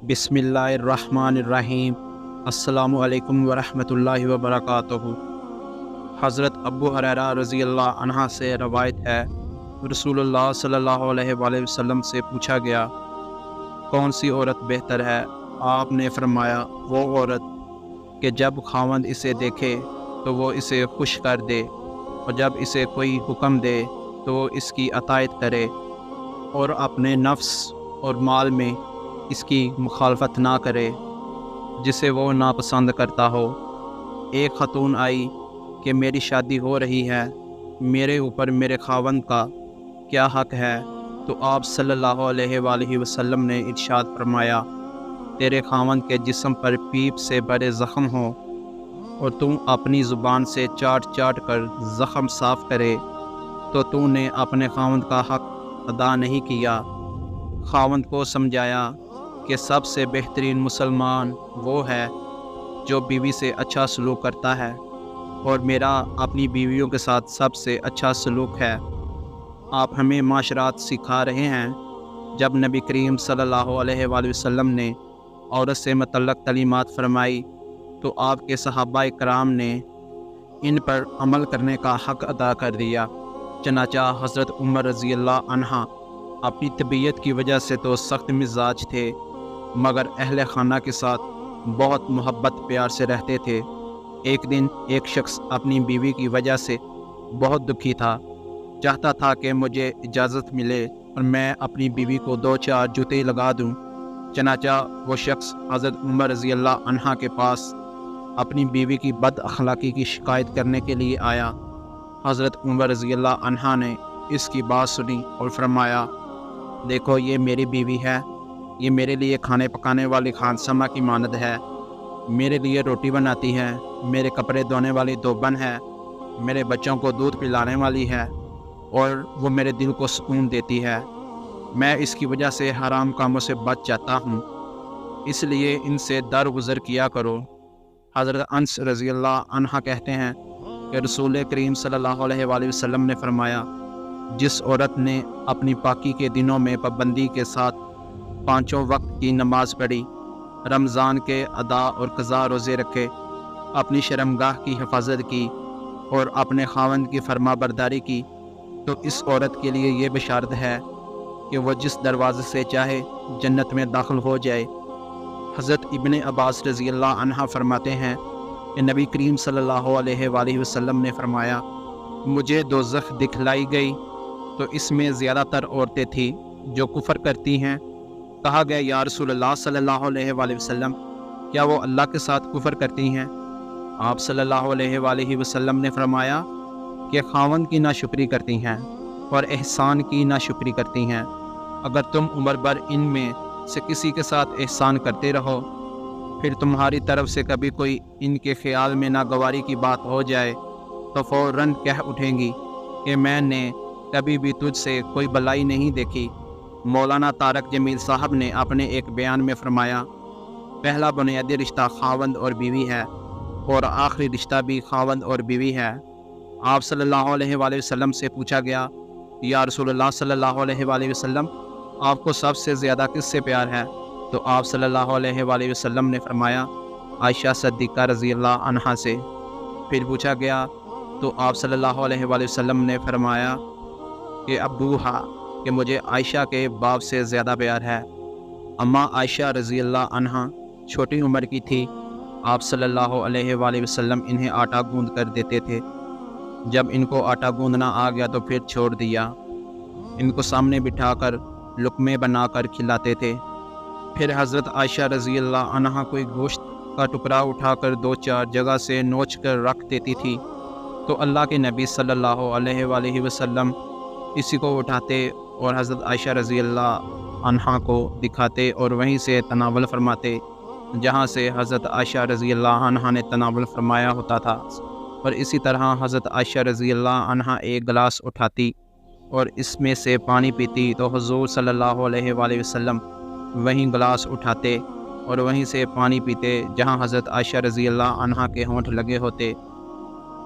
बिस्मिल्लाहिर्रहमानिर्रहीम। अस्सलामु अलैकुम वरहमतुल्लाहि वबरकातुहू। हज़रत अबू हुरैरा रज़ी अल्लाह अन्हा से रवायत है, रसूलुल्लाह सल्लल्लाहु अलैहि वसल्लम से पूछा गया, कौन सी औरत बेहतर है? आपने फरमाया, वो औरत कि जब खावंद इसे देखे तो वो इसे खुश कर दे, और जब इसे कोई हुक्म दे तो वो इसकी अतायत करे, और अपने नफ्स और माल में इसकी मुखालफत ना करे जिसे वो नापसंद करता हो। एक खतून आई कि मेरी शादी हो रही है, मेरे ऊपर मेरे खावंद का क्या हक़ है? तो आप सल्लल्लाहु अलैहि वसल्लम ने इरशाद फरमाया, तेरे खावंद के जिस्म पर पीप से बड़े ज़ख़म हो और तुम अपनी ज़ुबान से चाट चाट कर ज़ख़म साफ़ करे तो तूने अपने खावंद का हक़ अदा नहीं किया। खावंद को समझाया कि सबसे बेहतरीन मुसलमान वो है जो बीवी से अच्छा सलूक करता है, और मेरा अपनी बीवियों के साथ सबसे अच्छा सलूक है। आप हमें माशरात सिखा रहे हैं। जब नबी करीम सल्लल्लाहु अलैहि वसल्लम ने औरत से मुतल्लक़ तलीमात फरमाई तो आपके सहाबाए कराम ने इन पर अमल करने का हक़ अदा कर दिया। चनाचा हज़रत उमर रज़ी अल्लाह अन्हा अपनी तबीयत की वजह से तो सख्त मिजाज थे, मगर अहले खाना के साथ बहुत मोहब्बत प्यार से रहते थे। एक दिन एक शख्स अपनी बीवी की वजह से बहुत दुखी था, चाहता था कि मुझे इजाज़त मिले और मैं अपनी बीवी को 2-4 जूते लगा दूं। चनाचा वो शख्स हज़रत उमर रज़ी अल्लाह अन्हा के पास अपनी बीवी की बद अखलाक़ी की शिकायत करने के लिए आया। हज़रत उमर रज़ी अल्लाह अन्हा ने इसकी बात सुनी और फरमाया, देखो ये मेरी बीवी है, ये मेरे लिए खाने पकाने वाली खानसमा की मानद है, मेरे लिए रोटी बनाती है, मेरे कपड़े धोने वाली दोबन है, मेरे बच्चों को दूध पिलाने वाली है, और वो मेरे दिल को सुकून देती है। मैं इसकी वजह से हराम कामों से बच जाता हूँ, इसलिए इनसे दरगुज़र किया करो। हज़रत अनस रज़ी अल्लाह अन्हा कहते हैं कि रसूल करीम सल्लल्लाहु अलैहि वसल्लम ने फरमाया, जिस औरत ने अपनी पाकी के दिनों में पाबंदी के साथ 5 वक्त की नमाज पढ़ी, रमज़ान के अदा और क़ज़ा रोज़े रखे, अपनी शर्मगाह की हिफाजत की और अपने खावंद की फरमाबरदारी की, तो इस औरत के लिए ये बशारत है कि वह जिस दरवाज़े से चाहे जन्नत में दाखिल हो जाए। हज़रत इब्ने अब्बास रज़ी अल्लाह अन्हा फरमाते हैं कि नबी करीम सल्लल्लाहु अलैहि वसल्लम ने फरमाया, मुझे दोज़ख दिखलाई गई तो इसमें ज़्यादातर औरतें थीं जो कुफ़र करती हैं। कहा गया, या रसूलल्लाह सल्लल्लाहु अलैहि वसल्लम, क्या वो अल्लाह के साथ कुफ़र करती हैं? आप सल्लल्लाहु अलैहि वसल्लम ने फरमाया कि खावंद की नाशुक्री करती हैं और एहसान की नाशुक्री करती हैं। अगर तुम उम्र भर इनमें से किसी के साथ एहसान करते रहो, फिर तुम्हारी तरफ से कभी कोई इनके ख़्याल में नागवारी की बात हो जाए तो फ़ौरन कह उठेंगी कि मैंने कभी भी तुझसे कोई भलाई नहीं देखी। मौलाना तारक जमील साहब ने अपने एक बयान में फरमाया, पहला बुनियादी रिश्ता खावंद और बीवी है और आखिरी रिश्ता भी खावंद और बीवी है। आप सल्लल्लाहु अलैहि वसल्लम से पूछा गया, या रसूलुल्लाह सल्लल्लाहु अलैहि वसल्लम, आपको सबसे ज़्यादा किससे प्यार है? तो आप सल्लल्लाहु अलैहि वसल्लम ने फरमाया, आयशा सिद्दीक़ा रज़ी अल्लाह अन्हा से। फिर पूछा गया तो आप सल्लल्लाहु अलैहि वसल्लम ने फरमाया कि अबूहा, कि मुझे आयशा के बाप से ज़्यादा प्यार है। अम्मा आयशा रज़ी अल्लाह अन्हा छोटी उम्र की थी। आप सल्लल्लाहु अलैहि वसल्लम इन्हें आटा गूंद कर देते थे। जब इनको आटा गूंदना आ गया तो फिर छोड़ दिया। इनको सामने बिठाकर लुक़मे बनाकर खिलाते थे। फिर हज़रत आयशा रज़ी अल्लाह अन्हा कोई गोश्त का टुकड़ा उठाकर 2-4 जगह से नोच कर रख देती थी, तो अल्लाह के नबी सल्लल्लाहु अलैहि वसल्लम इसी को उठाते और हज़रत आयशा रज़ी अल्लाह अन्हा को दिखाते और वहीं से तनावल फरमाते जहाँ से हज़रत आयशा रज़ी अल्लाह अन्हा ने तनावल फरमाया होता था। और इसी तरह हज़रत आयशा रज़ी अल्लाह अन्हा एक गिलास उठाती और इसमें से पानी पीती तो हुज़ूर सल्लल्लाहु अलैहि वसल्लम वहीं गिलास उठाते और वहीं से पानी पीते जहाँ हज़रत आयशा रज़ी अल्लाह अन्हा के होंठ लगे होते।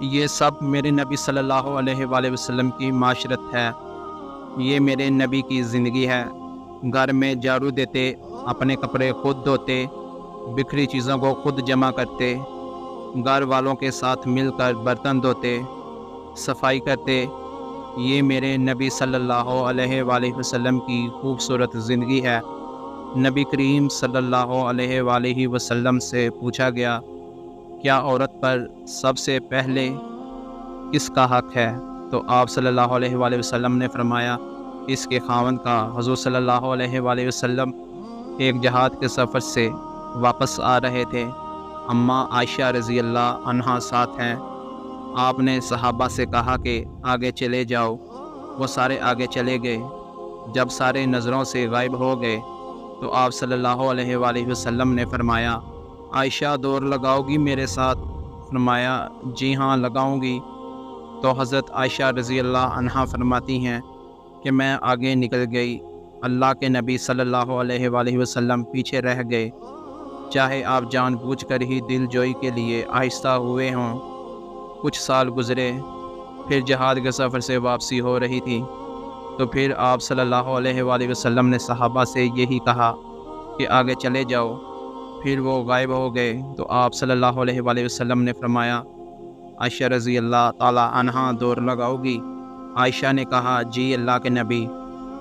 ये सब मेरे नबी सल्लल्लाहु अलैहि वसल्लम की माशरत है, ये मेरे नबी की ज़िंदगी है। घर में झाड़ू देते अपने कपड़े खुद धोते, बिखरी चीज़ों को खुद जमा करते, घर वालों के साथ मिलकर बर्तन धोते, सफाई करते। ये मेरे नबी सल्लल्लाहु अलैहि वसल्लम की खूबसूरत ज़िंदगी है। नबी करीम सल्लल्लाहु अलैहि वसल्लम से पूछा गया, क्या औरत पर सबसे पहले किसका हक़ है? तो आप सल्लल्लाहु अलैहि वसल्लम ने फरमाया, इसके खावंद का। हुज़ूर सल्लल्लाहु अलैहि वसल्लम एक जहाद के सफ़र से वापस आ रहे थे। अम्मा आयशा रज़ी अल्लाह अन्हा साथ हैं। आपने सहाबा से कहा कि आगे चले जाओ। वो सारे आगे चले गए। जब सारे नज़रों से गायब हो गए तो आप सल्लल्लाहु अलैहि वसल्लम ने फरमाया, आयशा दौड़ लगाओगी मेरे साथ? फरमाया, जी हाँ लगाऊंगी। तो हज़रत आयशा रज़ी अल्लाह अन्हा फरमाती हैं कि मैं आगे निकल गई, अल्लाह के नबी सल्लल्लाहु अलैहि वसल्लम पीछे रह गए। चाहे आप जानबूझकर ही दिलजोई के लिए आहिस्ता हुए हों। कुछ साल गुज़रे, फिर जहाद के सफ़र से वापसी हो रही थी, तो फिर आप सल्लल्लाहु अलैहि वसल्लम ने सहाबा से यही कहा कि आगे चले जाओ। फिर वो गायब हो गए तो आप सल्लल्लाहु अलैहि वसल्लम ने फरमाया, आयशा रज़ी अल्लाह ताला अन्हा दौड़ लगाओगी? आयशा ने कहा, जी अल्लाह के नबी।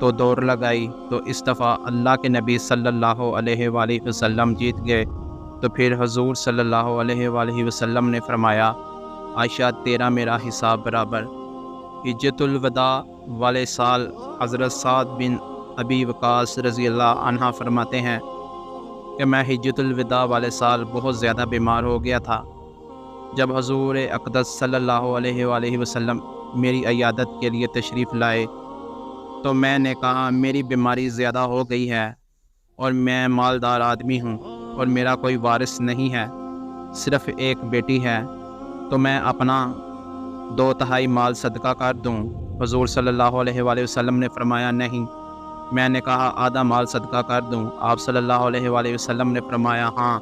तो दौड़ लगाई तो इस दफ़ा अल्लाह के नबी सल्लल्लाहु अलैहि वसल्लम जीत गए। तो फिर हुज़ूर सल्लल्लाहु अलैहि वसल्लम ने फरमाया, आयशा तेरा मेरा हिसाब बराबर। हिज्जतुल वदा वाले साल हज़रत साद बिन अबी वक़ास रज़ी अल्लाह अन्हा फरमाते हैं कि मैं हिज्जतुल वदा वाले साल बहुत ज़्यादा बीमार हो गया था। जब हुज़ूर अक़दस सल्लल्लाहु अलैहि वसल्लम मेरी इयादत के लिए तशरीफ़ लाए तो मैंने कहा, मेरी बीमारी ज़्यादा हो गई है और मैं मालदार आदमी हूँ और मेरा कोई वारिस नहीं है, सिर्फ़ एक बेटी है, तो मैं अपना 2/3 माल सदका कर दूँ? हुज़ूर सल्लल्लाहु अलैहि वसल्लम ने फरमाया, नहीं। मैंने कहा, आधा माल सदका कर दूँ? आप सल्लल्लाहु अलैहि वसल्लम ने फरमाया, हाँ,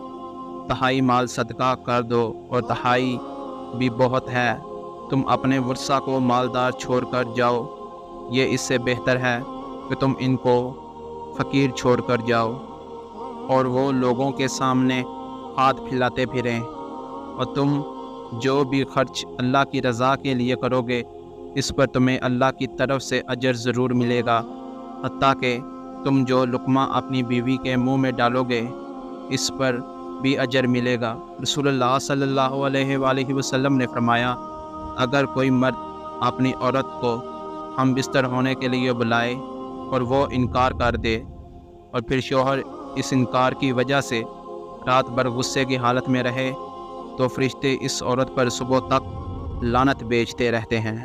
1/3 माल सदका कर दो, और 1/2 भी बहुत है। तुम अपने वर्सा को मालदार छोड़ कर जाओ, ये इससे बेहतर है कि तुम इनको फ़कीर छोड़ कर जाओ और वो लोगों के सामने हाथ फैलाते फिरें। और तुम जो भी खर्च अल्लाह की रज़ा के लिए करोगे, इस पर तुम्हें अल्लाह की तरफ से अजर ज़रूर मिलेगा। हत्ता कि तुम जो लुक़मा अपनी बीवी के मुंह में डालोगे, इस पर भी अजर मिलेगा। रसूलुल्लाह सल्लल्लाहु अलैहि वसल्लम ने फरमाया, अगर कोई मर्द अपनी औरत को हम बिस्तर होने के लिए बुलाए और वो इनकार कर दे और फिर शौहर इस इनकार की वजह से रात भर गुस्से की हालत में रहे, तो फरिश्ते इस औरत पर सुबह तक लानत भेजते रहते हैं।